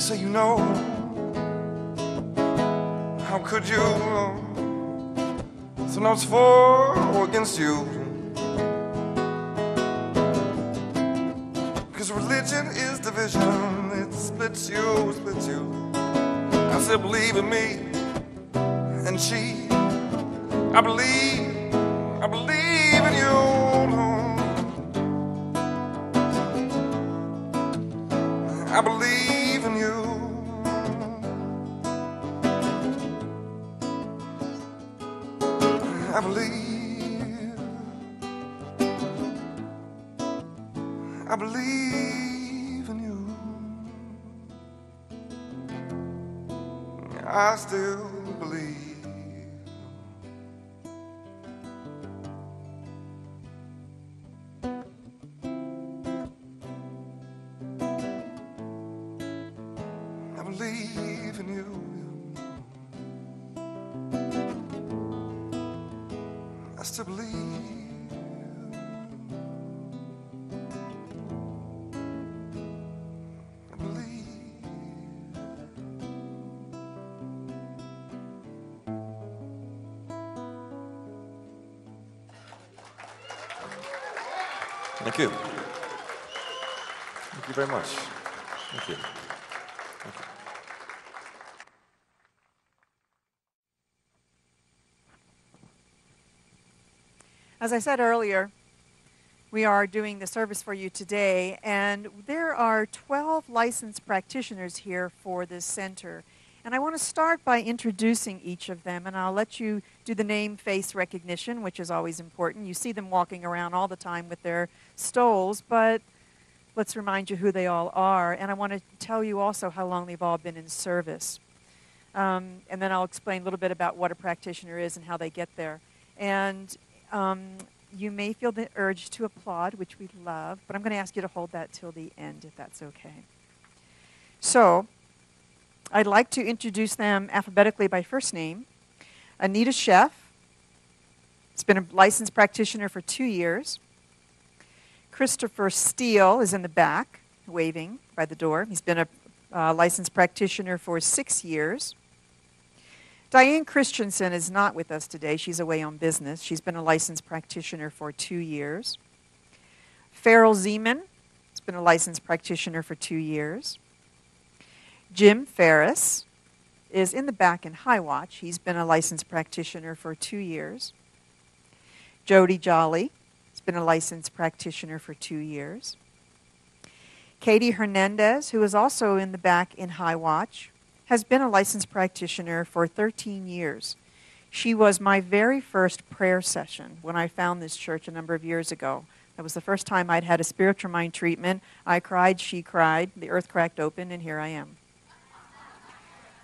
say you know. How could you? So now it's for or against you. Because religion is division. It splits you, splits you. I said believe in me and she. I believe in you. I believe in you. I believe in you. I still believe. I believe in you. I still believe. I believe. Thank you. Thank you very much. Thank you. As I said earlier, we are doing the service for you today, and there are 12 licensed practitioners here for this center. And I want to start by introducing each of them, and I'll let you do the name face recognition, which is always important. You see them walking around all the time with their stoles, but let's remind you who they all are. And I want to tell you also how long they've all been in service. And then I'll explain a little bit about what a practitioner is and how they get there. And you may feel the urge to applaud, which we love, but I'm going to ask you to hold that till the end, if that's okay. So, I'd like to introduce them alphabetically by first name. Anita Sheff has been a licensed practitioner for 2 years. Christopher Steele is in the back, waving by the door. He's been a licensed practitioner for 6 years. Diane Christensen is not with us today. She's away on business. She's been a licensed practitioner for 2 years. Farrell Zeman has been a licensed practitioner for 2 years. Jim Ferris is in the back in High Watch. He's been a licensed practitioner for 2 years. Jody Jolly has been a licensed practitioner for 2 years. Katie Hernandez, who is also in the back in High Watch, has been a licensed practitioner for 13 years. She was my very first prayer session when I found this church a number of years ago. That was the first time I'd had a spiritual mind treatment. I cried, she cried, the earth cracked open, and here I am.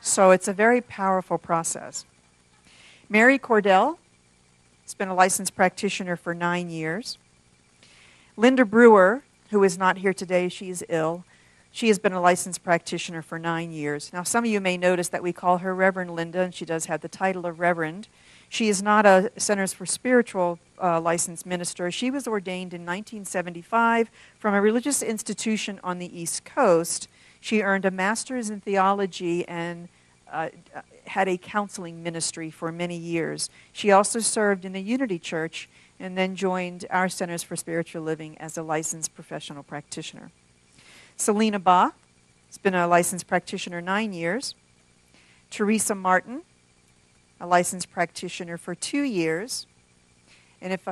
So it's a very powerful process. Mary Cordell has been a licensed practitioner for 9 years. Linda Brewer, who is not here today, she is ill. She has been a licensed practitioner for 9 years. Now, some of you may notice that we call her Reverend Linda, and she does have the title of Reverend. She is not a Centers for Spiritual licensed minister. She was ordained in 1975 from a religious institution on the East Coast. She earned a master's in theology and had a counseling ministry for many years. She also served in the Unity Church and then joined our Centers for Spiritual Living as a licensed professional practitioner. Selena Ba has been a licensed practitioner 9 years. Teresa Martin, a licensed practitioner for 2 years. And if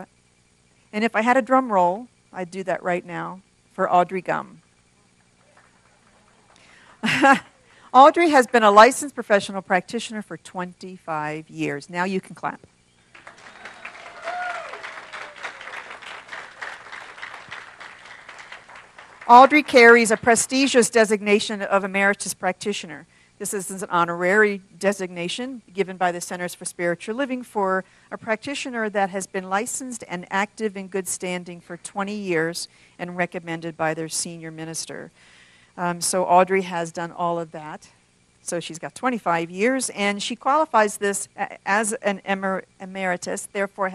I had a drum roll, I'd do that right now for Audrey Gum. Audrey has been a licensed professional practitioner for 25 years. Now you can clap. Audrey carries a prestigious designation of Emeritus Practitioner. This is an honorary designation given by the Centers for Spiritual Living for a practitioner that has been licensed and active in good standing for 20 years and recommended by their senior minister. So Audrey has done all of that. So she's got 25 years, and she qualifies this as an emeritus, therefore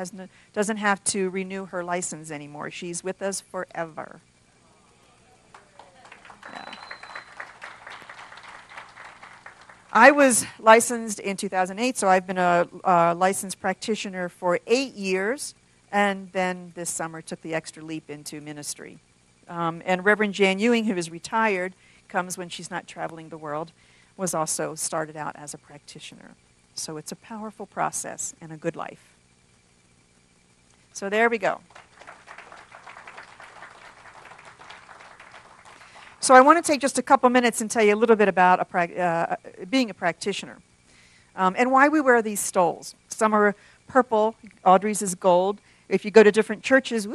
doesn't have to renew her license anymore. She's with us forever. Yeah. I was licensed in 2008, so I've been a licensed practitioner for 8 years, and then this summer took the extra leap into ministry. And Reverend Jan Ewing, who is retired, comes when she's not traveling the world, was also started out as a practitioner. So it's a powerful process and a good life. So there we go. So I want to take just a couple minutes and tell you a little bit about being a practitioner and why we wear these stoles. Some are purple, Audrey's is gold. If you go to different churches,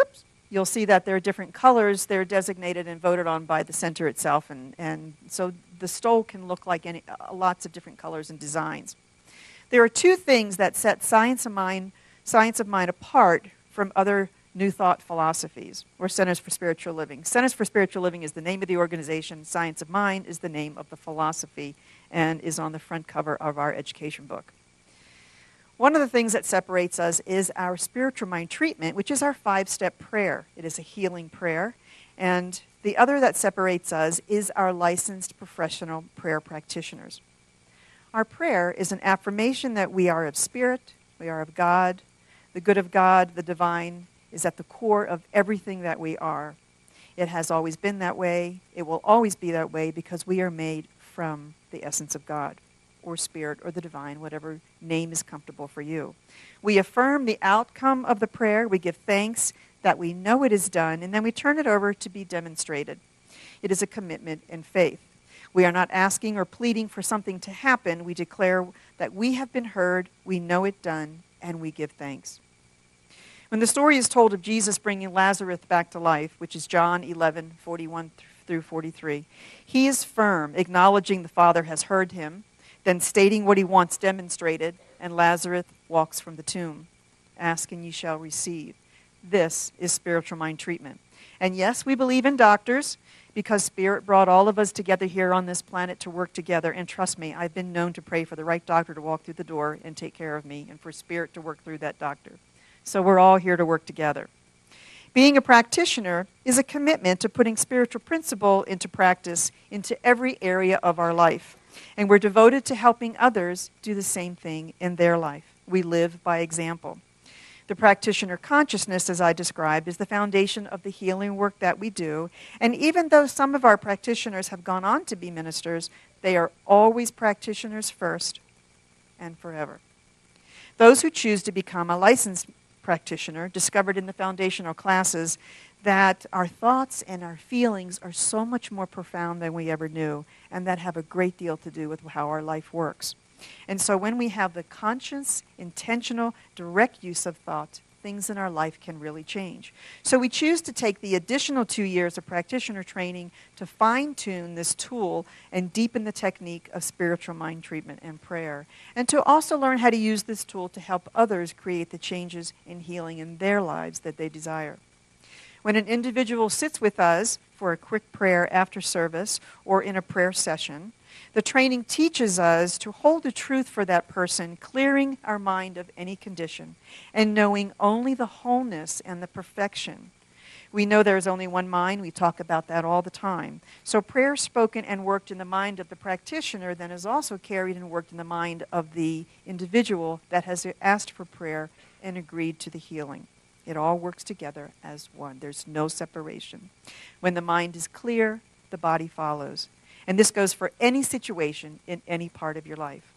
you'll see that there are different colors. They're designated and voted on by the center itself, and so the stole can look like lots of different colors and designs. There are two things that set science of mind apart from other New Thought philosophies, or Centers for Spiritual Living. Centers for Spiritual Living is the name of the organization. Science of Mind is the name of the philosophy and is on the front cover of our education book. One of the things that separates us is our spiritual mind treatment, which is our 5-step prayer. It is a healing prayer. And the other that separates us is our licensed professional prayer practitioners. Our prayer is an affirmation that we are of spirit, we are of God, the good of God, the divine, is at the core of everything that we are. It has always been that way. It will always be that way because we are made from the essence of God or spirit or the divine, whatever name is comfortable for you. We affirm the outcome of the prayer. We give thanks that we know it is done, and then we turn it over to be demonstrated. It is a commitment in faith. We are not asking or pleading for something to happen. We declare that we have been heard, we know it done, and we give thanks. When the story is told of Jesus bringing Lazarus back to life, which is John 11:41 through 43, he is firm, acknowledging the Father has heard him, then stating what he wants demonstrated, and Lazarus walks from the tomb. Ask and you shall receive. This is spiritual mind treatment. And yes, we believe in doctors because Spirit brought all of us together here on this planet to work together. And trust me, I've been known to pray for the right doctor to walk through the door and take care of me, and for Spirit to work through that doctor. So we're all here to work together. Being a practitioner is a commitment to putting spiritual principle into practice into every area of our life. And we're devoted to helping others do the same thing in their life. We live by example. The practitioner consciousness, as I described, is the foundation of the healing work that we do. And even though some of our practitioners have gone on to be ministers, they are always practitioners first and forever. Those who choose to become a licensed practitioner discovered in the foundational classes that our thoughts and our feelings are so much more profound than we ever knew, and that have a great deal to do with how our life works. And so when we have the conscious, intentional, direct use of thought, things in our life can really change. So we choose to take the additional 2 years of practitioner training to fine-tune this tool and deepen the technique of spiritual mind treatment and prayer, and to also learn how to use this tool to help others create the changes in healing in their lives that they desire. When an individual sits with us for a quick prayer after service or in a prayer session, the training teaches us to hold the truth for that person, clearing our mind of any condition, and knowing only the wholeness and the perfection. We know there is only one mind. We talk about that all the time. So prayer spoken and worked in the mind of the practitioner then is also carried and worked in the mind of the individual that has asked for prayer and agreed to the healing. It all works together as one. There's no separation. When the mind is clear, the body follows. And this goes for any situation in any part of your life.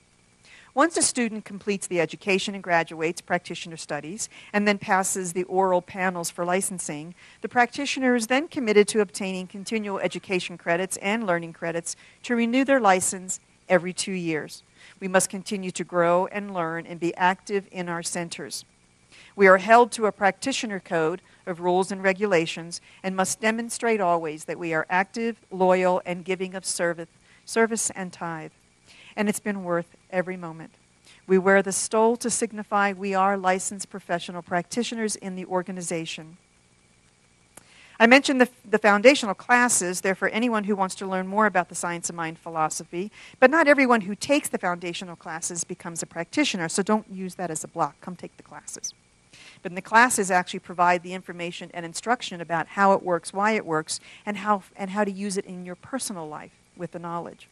Once a student completes the education and graduates practitioner studies and then passes the oral panels for licensing, the practitioner is then committed to obtaining continual education credits and learning credits to renew their license every 2 years. We must continue to grow and learn and be active in our centers. We are held to a practitioner code of rules and regulations and must demonstrate always that we are active, loyal, and giving of service and tithe. And it's been worth every moment. We wear the stole to signify we are licensed professional practitioners in the organization. I mentioned the foundational classes. They're for anyone who wants to learn more about the science of mind philosophy, but not everyone who takes the foundational classes becomes a practitioner, so don't use that as a block. Come take the classes. But the classes actually provide the information and instruction about how it works, why it works, and how to use it in your personal life with the knowledge.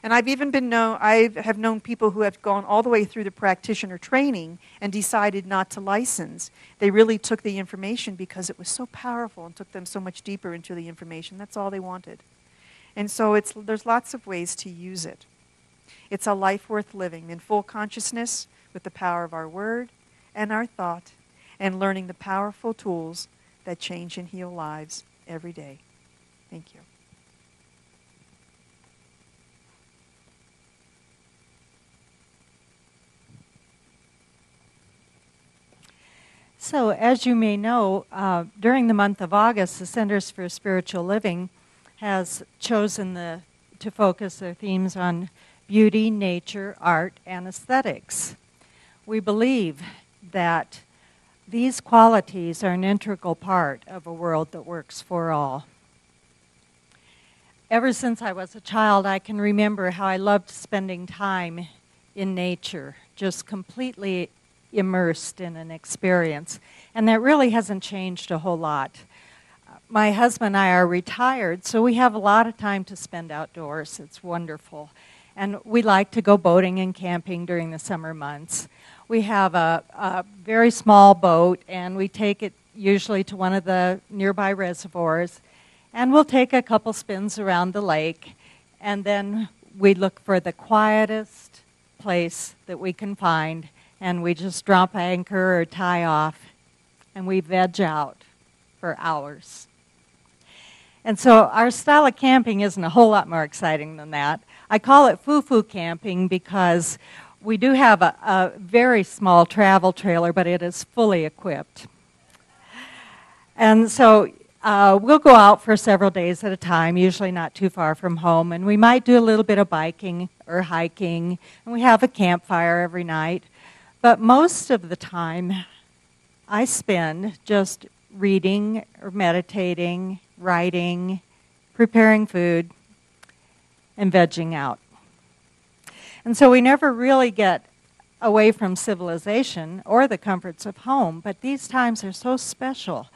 And I've even I have known people who have gone all the way through the practitioner training and decided not to license. They really took the information because it was so powerful and took them so much deeper into the information. That's all they wanted. And so there's lots of ways to use it. It's a life worth living in full consciousness with the power of our word and our thought, and learning the powerful tools that change and heal lives every day. Thank you. So, as you may know, during the month of August, the Centers for Spiritual Living has chosen to focus their themes on beauty, nature, art, and aesthetics. We believe that these qualities are an integral part of a world that works for all. Ever since I was a child, I can remember how I loved spending time in nature, just completely immersed in an experience. And that really hasn't changed a whole lot. My husband and I are retired, so we have a lot of time to spend outdoors. It's wonderful. And we like to go boating and camping during the summer months. We have a very small boat, and we take it usually to one of the nearby reservoirs, and we'll take a couple spins around the lake, and then we look for the quietest place that we can find, and we just drop anchor or tie off, and we veg out for hours. And so our style of camping isn't a whole lot more exciting than that. I call it foo-foo camping because we do have a very small travel trailer, but it is fully equipped. And so we'll go out for several days at a time, usually not too far from home, and we might do a little bit of biking or hiking, and we have a campfire every night. But most of the time, I spend just reading or meditating, writing, preparing food, and vegging out. And so we never really get away from civilization or the comforts of home, but these times are so special.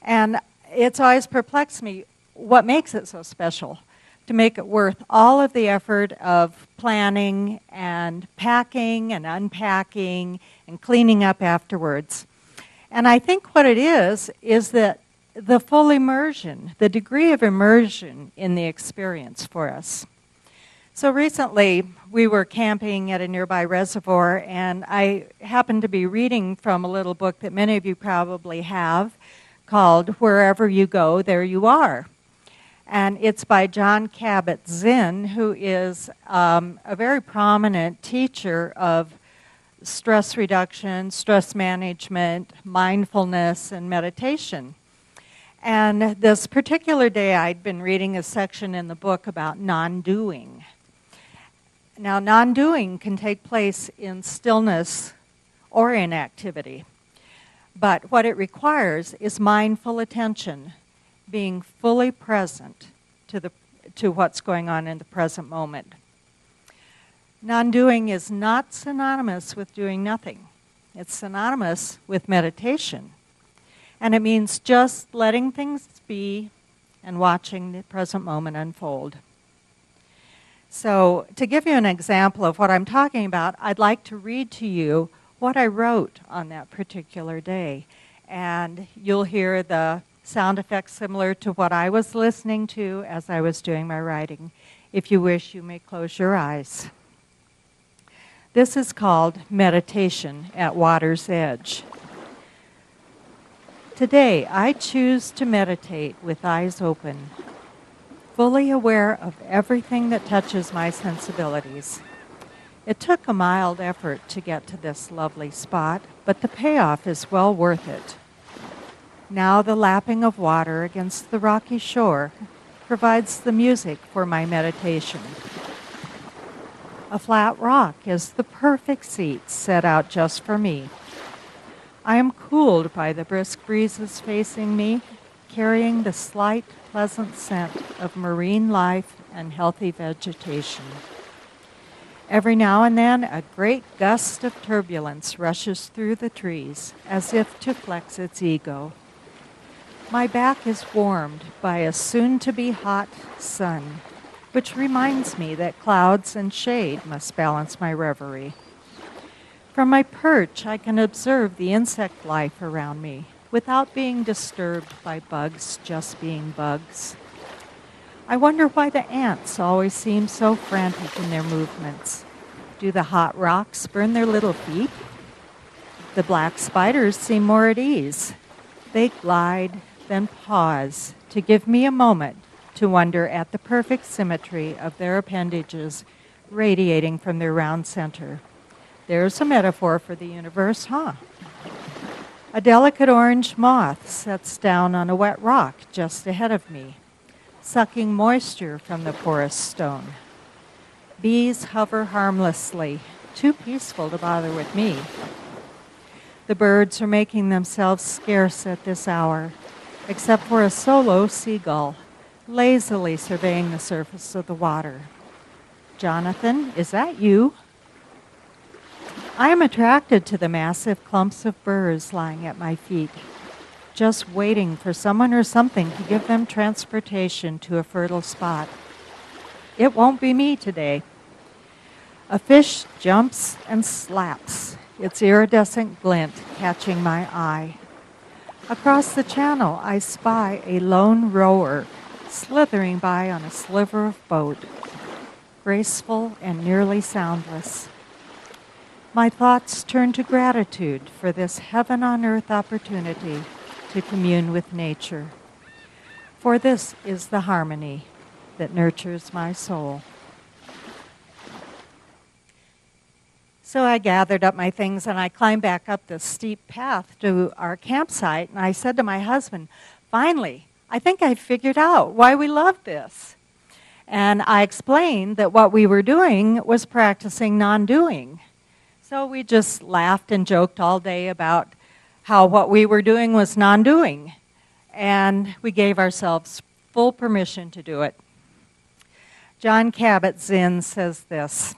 And it's always perplexed me what makes it so special to make it worth all of the effort of planning and packing and unpacking and cleaning up afterwards. And I think what it is that the full immersion, the degree of immersion in the experience for us. So recently, we were camping at a nearby reservoir, and I happened to be reading from a little book that many of you probably have called Wherever You Go, There You Are. And it's by John Kabat-Zinn, who is a very prominent teacher of stress reduction, stress management, mindfulness, and meditation. And this particular day, I'd been reading a section in the book about non-doing. Now, non-doing can take place in stillness or in activity. But what it requires is mindful attention, being fully present to what's going on in the present moment. Non-doing is not synonymous with doing nothing. It's synonymous with meditation. And it means just letting things be and watching the present moment unfold. So, to give you an example of what I'm talking about, I'd like to read to you what I wrote on that particular day. And you'll hear the sound effects similar to what I was listening to as I was doing my writing. If you wish, you may close your eyes. This is called Meditation at Water's Edge. Today, I choose to meditate with eyes open, fully aware of everything that touches my sensibilities. It took a mild effort to get to this lovely spot, but the payoff is well worth it. Now the lapping of water against the rocky shore provides the music for my meditation. A flat rock is the perfect seat set out just for me. I am cooled by the brisk breezes facing me, carrying the slight, pleasant scent of marine life and healthy vegetation. Every now and then, a great gust of turbulence rushes through the trees, as if to flex its ego. My back is warmed by a soon-to-be hot sun, which reminds me that clouds and shade must balance my reverie. From my perch, I can observe the insect life around me without being disturbed by bugs just being bugs. I wonder why the ants always seem so frantic in their movements. Do the hot rocks burn their little feet? The black spiders seem more at ease. They glide, then pause to give me a moment to wonder at the perfect symmetry of their appendages radiating from their round center. There's a metaphor for the universe, huh? A delicate orange moth sets down on a wet rock just ahead of me, sucking moisture from the porous stone. Bees hover harmlessly, too peaceful to bother with me. The birds are making themselves scarce at this hour, except for a solo seagull, lazily surveying the surface of the water. Jonathan, is that you? I am attracted to the massive clumps of burrs lying at my feet, just waiting for someone or something to give them transportation to a fertile spot. It won't be me today. A fish jumps and slaps, its iridescent glint catching my eye. Across the channel, I spy a lone rower slithering by on a sliver of boat, graceful and nearly soundless. My thoughts turn to gratitude for this heaven-on-earth opportunity to commune with nature. For this is the harmony that nurtures my soul. So I gathered up my things and I climbed back up the steep path to our campsite, and I said to my husband, finally, I think I figured out why we love this. And I explained that what we were doing was practicing non-doing. So we just laughed and joked all day about how what we were doing was non-doing. And we gave ourselves full permission to do it. John Kabat-Zinn says this: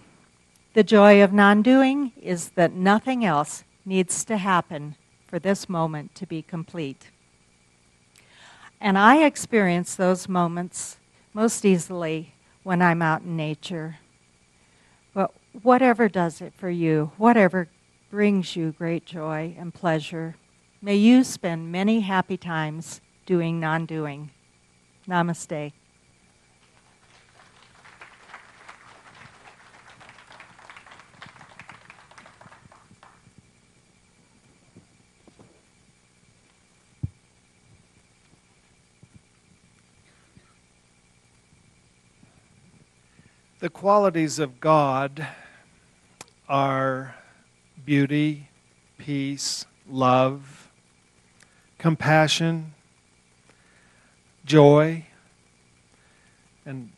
the joy of non-doing is that nothing else needs to happen for this moment to be complete. And I experience those moments most easily when I'm out in nature. But whatever does it for you, whatever brings you great joy and pleasure, may you spend many happy times doing non-doing. Namaste. The qualities of God are beauty, peace, love, compassion, joy, and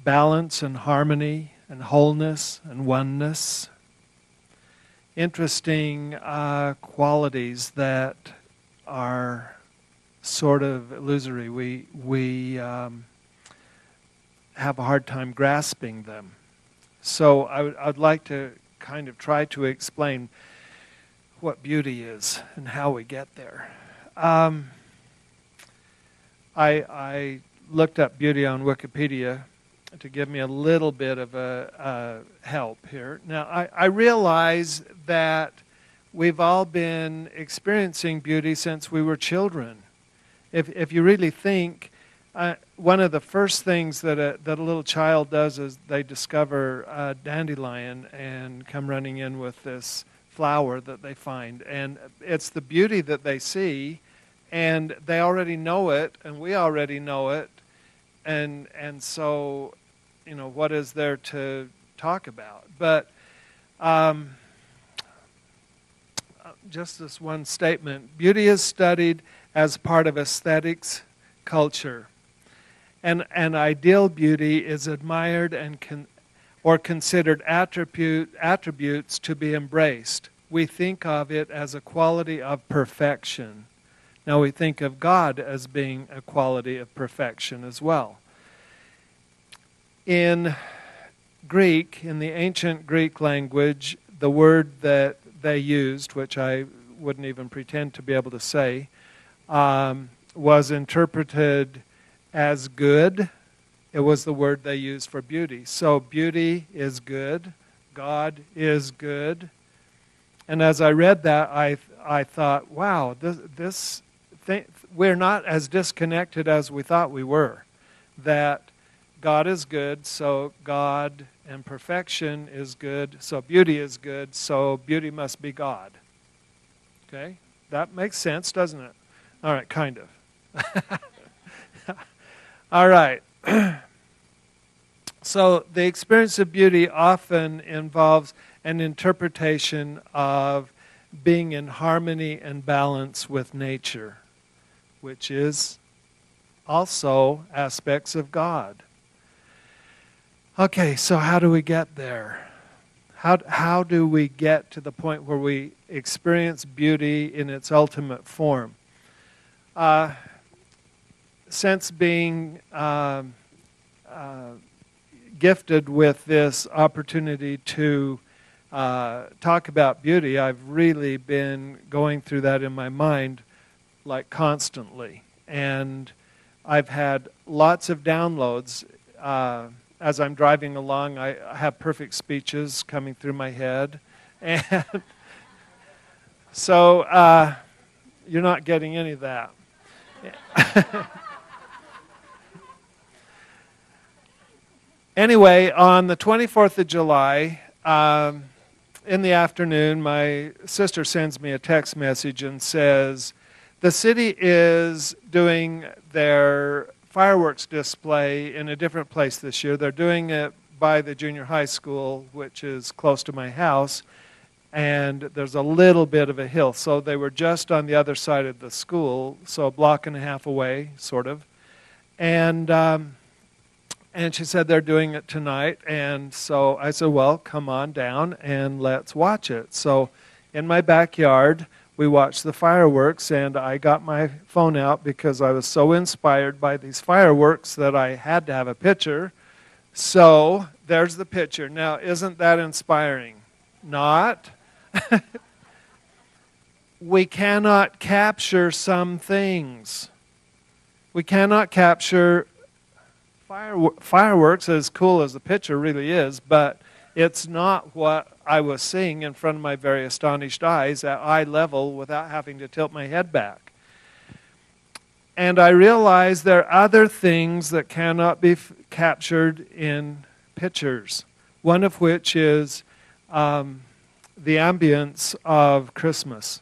balance and harmony and wholeness and oneness. Interesting qualities that are sort of illusory. We have a hard time grasping them. So I'd like to kind of try to explain what beauty is and how we get there. I looked up beauty on Wikipedia to give me a little bit of a help here. Now, I realize that we've all been experiencing beauty since we were children. If you really think, one of the first things that a little child does is they discover a dandelion and come running in with this flower that they find. And it's the beauty that they see, and they already know it, and we already know it. And so, you know, what is there to talk about? But just this one statement: beauty is studied as part of aesthetics culture. And an ideal beauty is admired and considered attributes to be embraced. We think of it as a quality of perfection. Now we think of God as being a quality of perfection as well. In Greek, in the ancient Greek language, the word that they used, which I wouldn't even pretend to be able to say, was interpreted as good, It was the word they used for beauty. So beauty is good. God is good. And as I read that, I thought, wow, this thing, we're not as disconnected as we thought we were. That God is good, so God and perfection is good, so beauty is good, so beauty must be God. Okay? That makes sense, doesn't it? All right, kind of. All right. So the experience of beauty often involves an interpretation of being in harmony and balance with nature, which is also aspects of God. Okay, so how do we get there? How do we get to the point where we experience beauty in its ultimate form? Since being gifted with this opportunity to talk about beauty, I've really been going through that in my mind like constantly. And I've had lots of downloads. As I'm driving along, I have perfect speeches coming through my head. And so you're not getting any of that. Anyway, on the 24th of July, in the afternoon, my sister sends me a text message and says, the city is doing their fireworks display in a different place this year. They're doing it by the junior high school, which is close to my house, and there's a little bit of a hill. So they were just on the other side of the school, so a block and a half away, sort of. And she said they're doing it tonight, and so I said, well, come on down and let's watch it. So in my backyard, we watched the fireworks, and I got my phone out because I was so inspired by these fireworks that I had to have a picture. So there's the picture. Now, isn't that inspiring? Not. We cannot capture some things. We cannot capture fireworks, as cool as the picture really is, but it's not what I was seeing in front of my very astonished eyes at eye level without having to tilt my head back. And I realized there are other things that cannot be captured in pictures, one of which is the ambience of Christmas.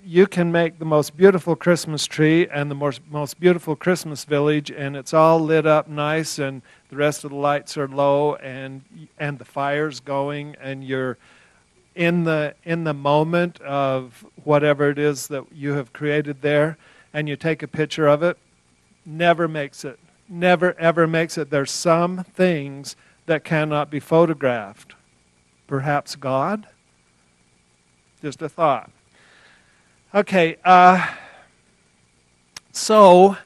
You can make the most beautiful Christmas tree and the most beautiful Christmas village, and it's all lit up nice, and the rest of the lights are low, and the fire's going, and you're in the moment of whatever it is that you have created there, and you take a picture of it. Never makes it. Never ever makes it. There's some things that cannot be photographed. Perhaps God? Just a thought. Okay, so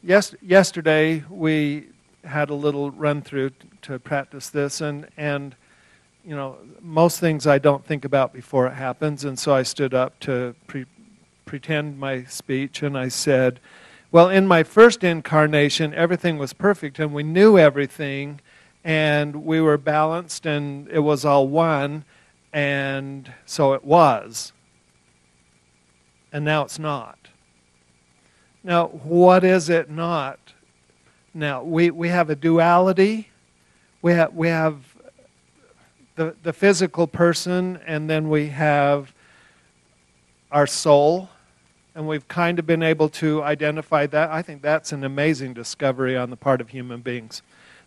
yesterday we had a little run through to practice this, and you know, most things I don't think about before it happens, and so I stood up to pretend my speech, and I said, well, in my first incarnation, everything was perfect, and we knew everything, and we were balanced, and it was all one, and so it was. And now it's not. Now, what is it not? Now, we have a duality. We have the physical person, and then we have our soul. And we've kind of been able to identify that. I think that's an amazing discovery on the part of human beings,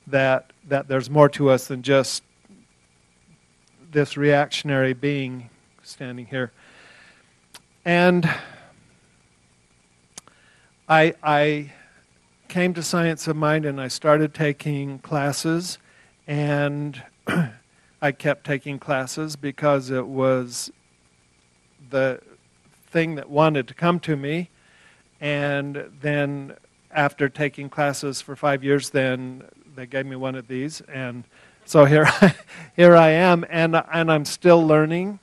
that there's more to us than just this reactionary being standing here. And I came to Science of Mind, and I started taking classes, and I kept taking classes because it was the thing that wanted to come to me. And then after taking classes for 5 years, then they gave me one of these, and so here I am, and I'm still learning.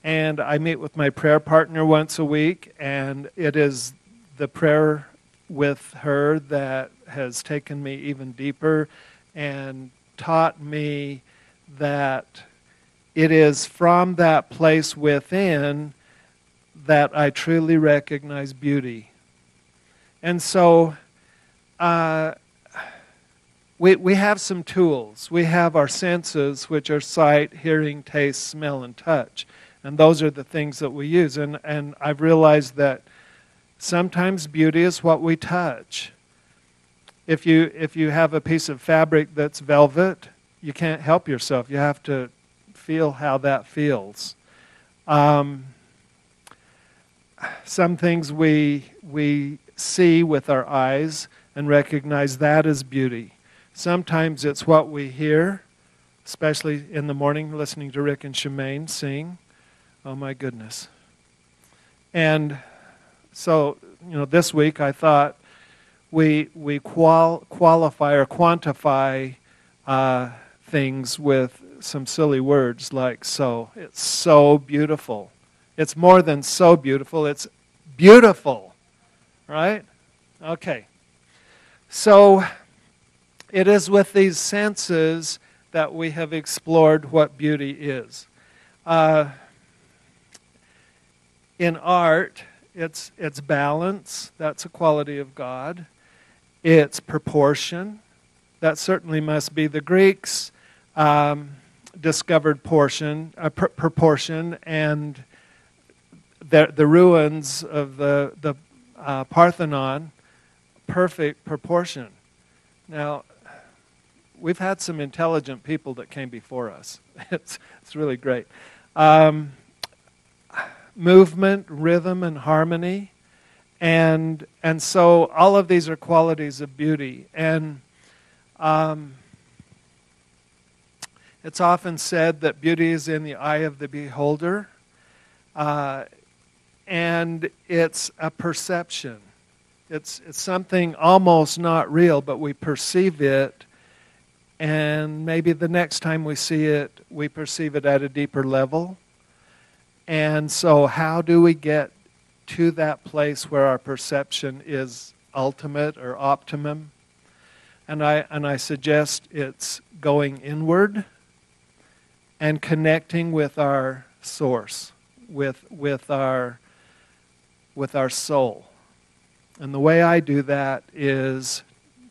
And I meet with my prayer partner once a week, and it is the prayer with her that has taken me even deeper and taught me that it is from that place within that I truly recognize beauty. And so we have some tools. We have our senses, which are sight, hearing, taste, smell, and touch. And those are the things that we use. And I've realized that sometimes beauty is what we touch. If you have a piece of fabric that's velvet, you can't help yourself. You have to feel how that feels. Some things we see with our eyes and recognize that as beauty. Sometimes it's what we hear, especially in the morning, listening to Rick and Shemaine sing. Oh my goodness. And so, this week I thought we qualify or quantify things with some silly words like so. It's so beautiful. It's more than so beautiful, it's beautiful. Right? Okay. So it is with these senses that we have explored what beauty is. In art, it's balance. That's a quality of God. It's proportion. That certainly must be the Greeks discovered proportion, and the ruins of the Parthenon, perfect proportion. Now, we've had some intelligent people that came before us. It's really great. Movement, rhythm, and harmony. And so all of these are qualities of beauty. And it's often said that beauty is in the eye of the beholder. And it's a perception. It's something almost not real, but we perceive it. And maybe the next time we see it, we perceive it at a deeper level. And so how do we get to that place where our perception is ultimate or optimum? And I suggest it's going inward and connecting with our source, with our soul. And the way I do that is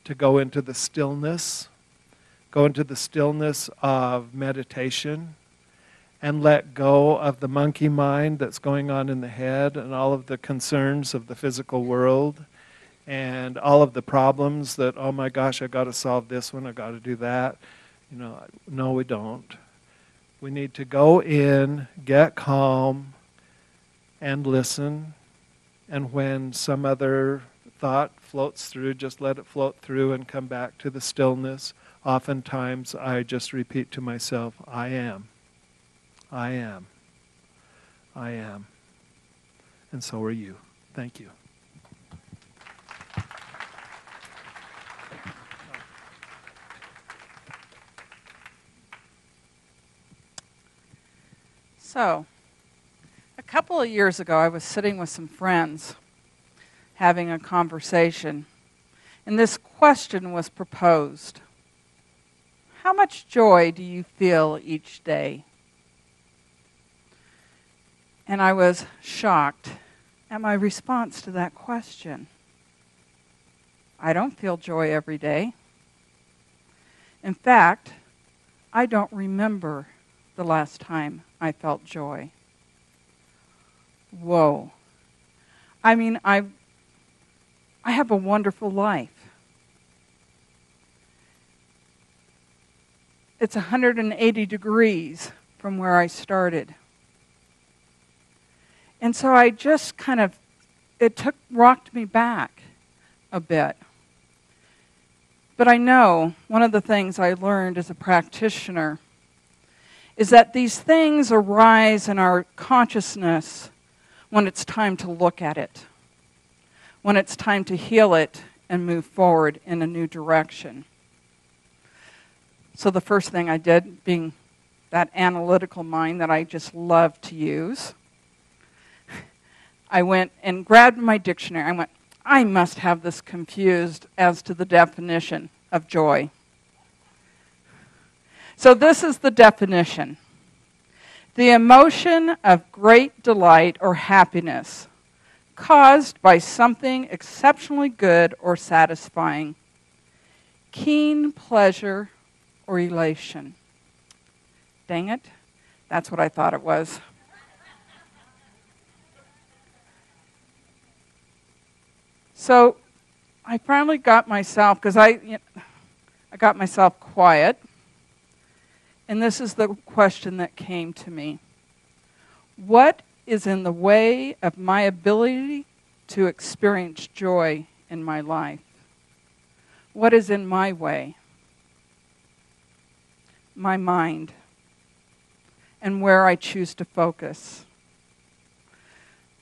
to go into the stillness of meditation, and let go of the monkey mind that's going on in the head and all of the concerns of the physical world and all of the problems that, oh my gosh, I got to solve this one, I got to do that. No, we don't. We need to go in, get calm, and listen. And when some other thought floats through, just let it float through and come back to the stillness. Oftentimes, I just repeat to myself, I am. I am. I am. And so are you. Thank you. So, a couple of years ago, I was sitting with some friends having a conversation, and this question was proposed. How much joy do you feel each day? And I was shocked at my response to that question. I don't feel joy every day. In fact, I don't remember the last time I felt joy. Whoa. I mean, I have a wonderful life. It's 180 degrees from where I started. And so I just rocked me back a bit. But I know one of the things I learned as a practitioner is that these things arise in our consciousness when it's time to look at it, when it's time to heal it and move forward in a new direction. So the first thing I did, being that analytical mind that I just love to use, I went and grabbed my dictionary. I went, I must have this confused as to the definition of joy. So this is the definition. The emotion of great delight or happiness caused by something exceptionally good or satisfying. Keen pleasure or elation. Dang it, that's what I thought it was. So I finally got myself, because I got myself quiet, and this is the question that came to me. What is in the way of my ability to experience joy in my life? What is in my way? My mind, and where I choose to focus.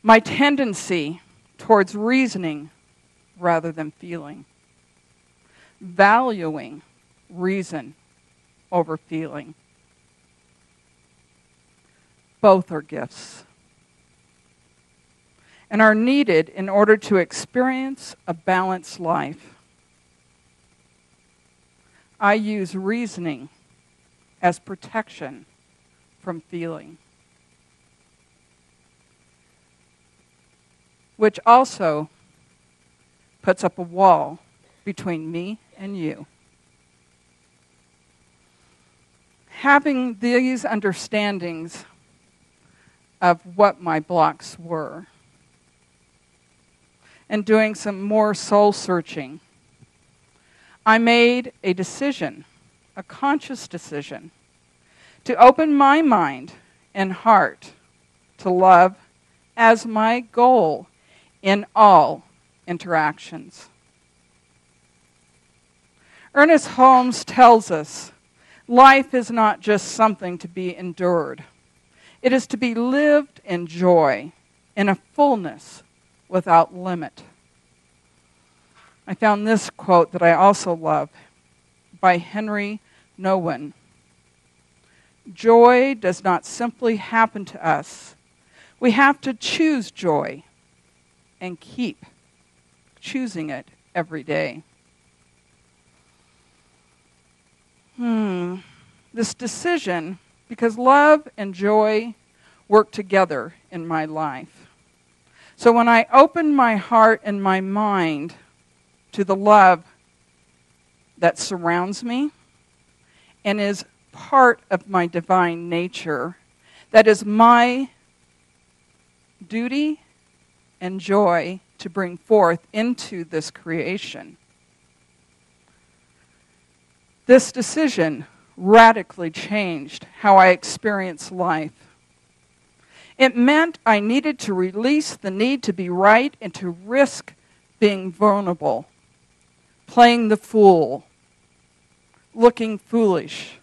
My tendency towards reasoning rather than feeling. Valuing reason over feeling. Both are gifts and are needed in order to experience a balanced life. I use reasoning as protection from feeling, which also puts up a wall between me and you. Having these understandings of what my blocks were and doing some more soul searching, I made a decision, a conscious decision, to open my mind and heart to love as my goal in all interactions. Ernest Holmes tells us life is not just something to be endured. It is to be lived in joy, in a fullness without limit. I found this quote that I also love by Henry Nouwen. Joy does not simply happen to us. We have to choose joy and keep choosing it every day. This decision, because love and joy work together in my life. So when I open my heart and my mind to the love that surrounds me and is part of my divine nature, that is my duty and joy to bring forth into this creation. This decision radically changed how I experience life. It meant I needed to release the need to be right and to risk being vulnerable, playing the fool, looking foolish.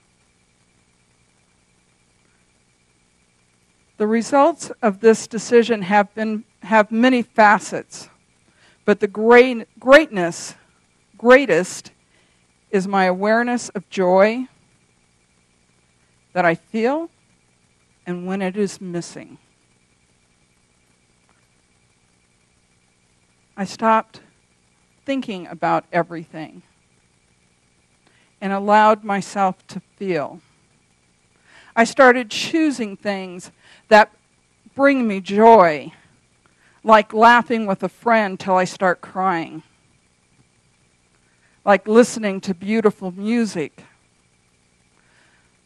The results of this decision have many facets, but the greatest is my awareness of joy that I feel and when it is missing. I stopped thinking about everything and allowed myself to feel. I started choosing things that bring me joy, like laughing with a friend till I start crying, like listening to beautiful music,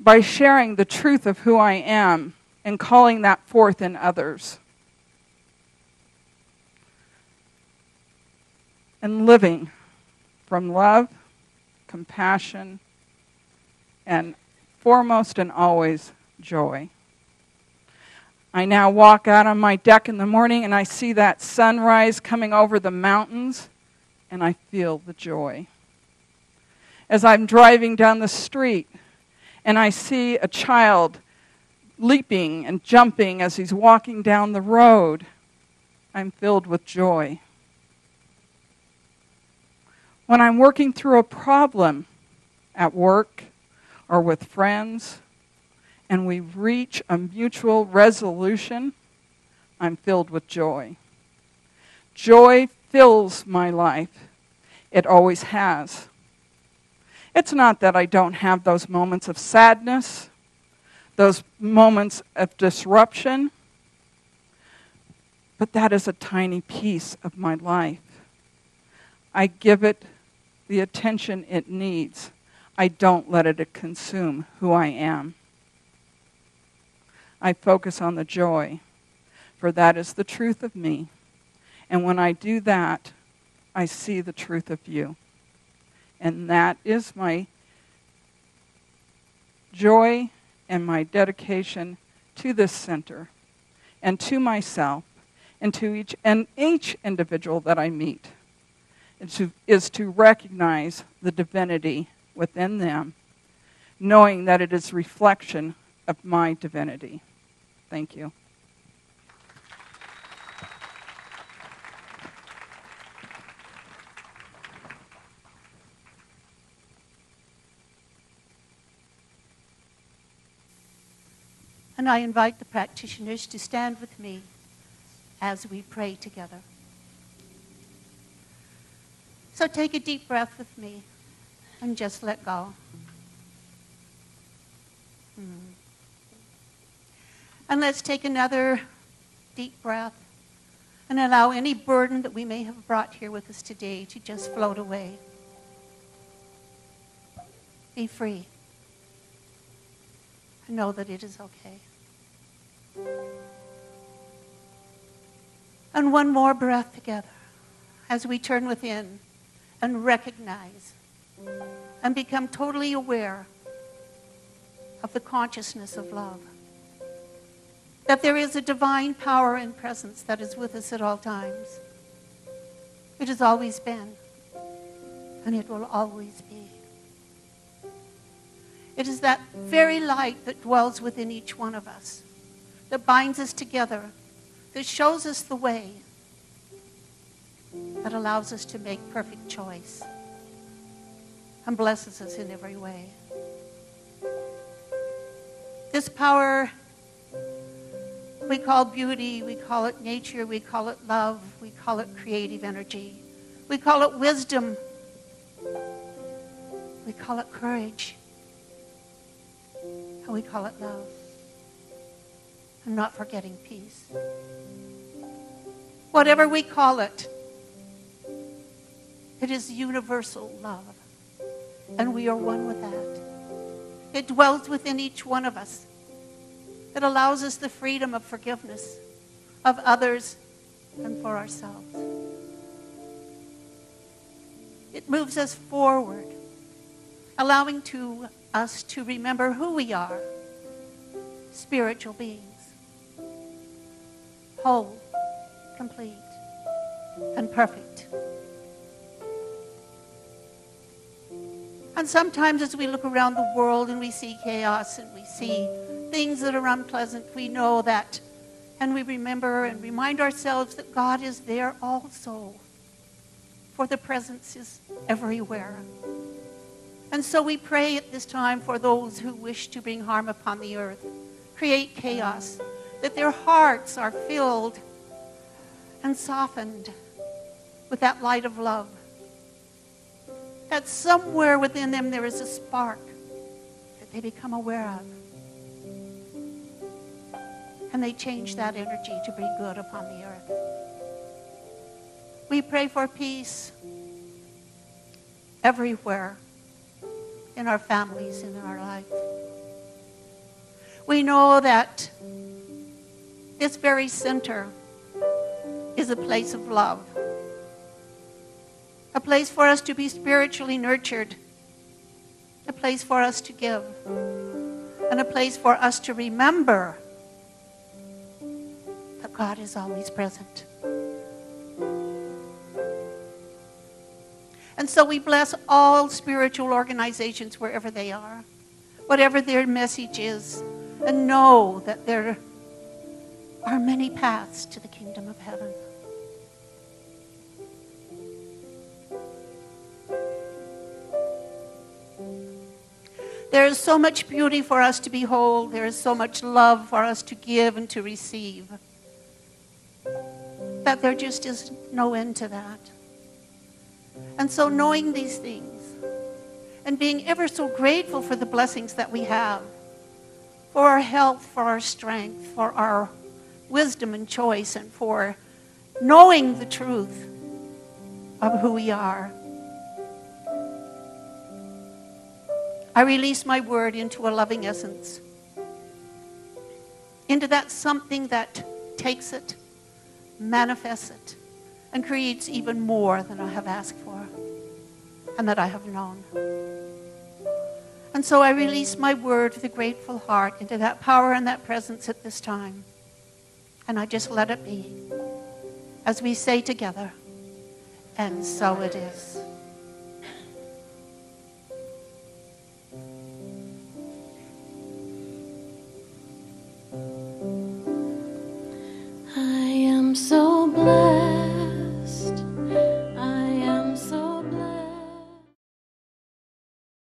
by sharing the truth of who I am and calling that forth in others, and living from love, compassion, and foremost and always, joy. I now walk out on my deck in the morning and I see that sunrise coming over the mountains, and I feel the joy. As I'm driving down the street and I see a child leaping and jumping as he's walking down the road, I'm filled with joy. When I'm working through a problem at work or with friends, and we reach a mutual resolution, I'm filled with joy. Joy fills my life. It always has. It's not that I don't have those moments of sadness, those moments of disruption, but that is a tiny piece of my life. I give it the attention it needs. I don't let it consume who I am. I focus on the joy, for that is the truth of me. And when I do that, I see the truth of you. And that is my joy and my dedication to this center and to myself and to each individual that I meet is to recognize the divinity within them, knowing that it is reflection of my divinity. Thank you. And I invite the practitioners to stand with me as we pray together. So take a deep breath with me and just let go. And let's take another deep breath and allow any burden that we may have brought here with us today to just float away. Be free. And know that it is okay. And one more breath together as we turn within and recognize and become totally aware of the consciousness of love. That there is a divine power and presence that is with us at all times. It has always been, and it will always be. It is that very light that dwells within each one of us, that binds us together, that shows us the way, that allows us to make perfect choice and blesses us in every way. This power we call beauty, we call it nature, we call it love, we call it creative energy, we call it wisdom, we call it courage, and we call it love. And not forgetting peace. Whatever we call it, it is universal love. And we are one with that. It dwells within each one of us. It allows us the freedom of forgiveness of others and for ourselves. It moves us forward, allowing us to remember who we are, spiritual beings. Whole, complete, and perfect. And sometimes as we look around the world and we see chaos and we see things that are unpleasant, we know that, and we remember and remind ourselves that God is there also, for the presence is everywhere. And so we pray at this time for those who wish to bring harm upon the earth, create chaos, that their hearts are filled and softened with that light of love. That somewhere within them there is a spark that they become aware of. And they change that energy to bring good upon the earth. We pray for peace everywhere in our families and in our life. We know that this very center is a place of love. A place for us to be spiritually nurtured. A place for us to give. And a place for us to remember that God is always present. And so we bless all spiritual organizations wherever they are, whatever their message is, and know that there are many paths to the kingdom of heaven. There is so much beauty for us to behold. There is so much love for us to give and to receive. that there just is no end to that. And so knowing these things and being ever so grateful for the blessings that we have, for our health, for our strength, for our wisdom and choice, and for knowing the truth of who we are, I release my word into a loving essence, into that something that takes it, manifests it, and creates even more than I have asked for and that I have known. And so I release my word with a grateful heart into that power and that presence at this time. And I just let it be, as we say together, and so it is. I am so